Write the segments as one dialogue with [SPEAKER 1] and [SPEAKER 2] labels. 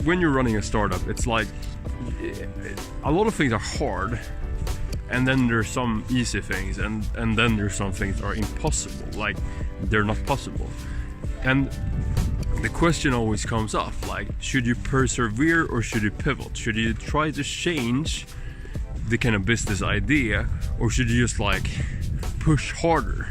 [SPEAKER 1] when you're running a startup, it's like a lot of things are hard, and then there's some easy things, and then there's some things that are impossible, like they're not possible. And the question always comes up, like, should you persevere or should you pivot? Should you try to change the kind of business idea, or should you just like push harder?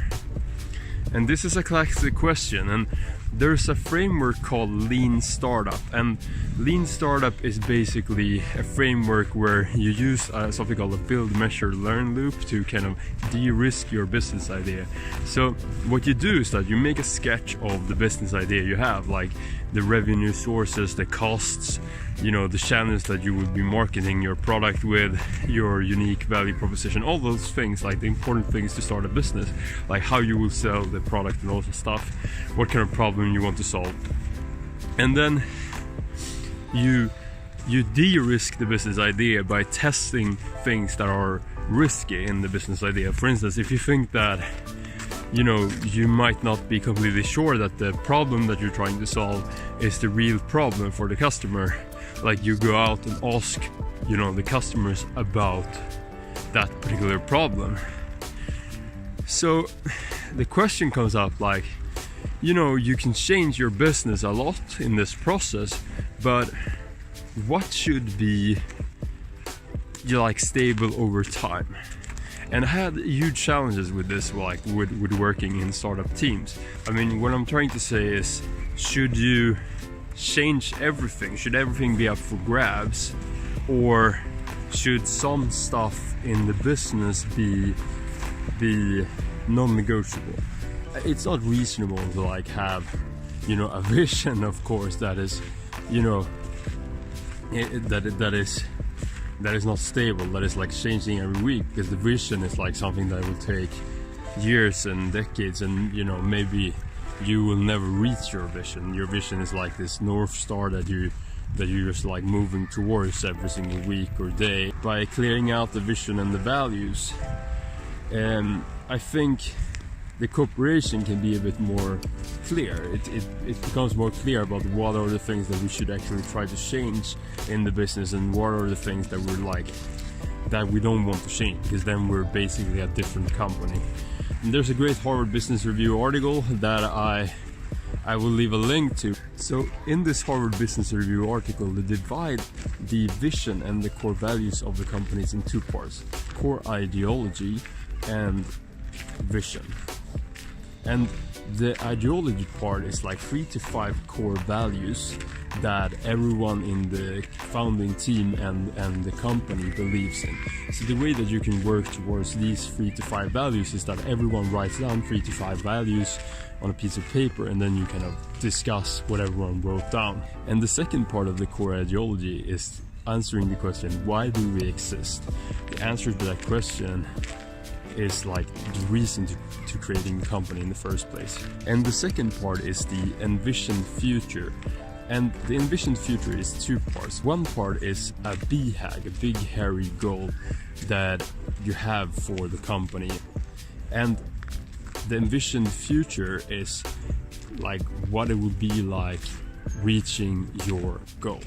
[SPEAKER 1] And this is a classic question, and there's a framework called Lean Startup, and Lean Startup is basically a framework where you use something called a build, measure, learn loop to kind of de-risk your business idea. So what you do is that you make a sketch of the business idea you have, like the revenue sources, the costs, you know, the channels that you will be marketing your product with, your unique value proposition, all those things, like the important things to start a business, like how you will sell the product and all that stuff, what kind of problem you want to solve. And then you de-risk the business idea by testing things that are risky in the business idea. For instance, if you think that, you know, you might not be completely sure that the problem that you're trying to solve is the real problem for the customer, like you go out and ask, you know, the customers about that particular problem. So the question comes up, like, you know, you can change your business a lot in this process, but what should be, you know, like stable over time? And I had huge challenges with this, like with working in startup teams. I mean, what I'm trying to say is, should you change everything? Should everything be up for grabs? Or should some stuff in the business be non-negotiable? It's not reasonable to like have, you know, a vision, of course, that is, you know, that is not stable, that is like changing every week, because the vision is like something that will take years and decades, and you know, maybe you will never reach your vision. Your vision is like this North Star that you're just like moving towards every single week or day. By clearing out the vision and the values, I think the cooperation can be a bit more clear. It becomes more clear about what are the things that we should actually try to change in the business, and what are the things that we're like, that we don't want to change, because then we're basically a different company. And there's a great Harvard Business Review article that I will leave a link to. So in this Harvard Business Review article, they divide the vision and the core values of the companies in two parts: core ideology and vision. And the ideology part is like 3 to 5 core values that everyone in the founding team and the company believes in. So the way that you can work towards these 3 to 5 values is that everyone writes down 3 to 5 values on a piece of paper, and then you kind of discuss what everyone wrote down. And the second part of the core ideology is answering the question, why do we exist? The answer to that question is like the reason to creating the company in the first place. And the second part is the envisioned future. And the envisioned future is 2 parts. One part is a BHAG, a big hairy goal that you have for the company. And the envisioned future is like what it would be like reaching your goal.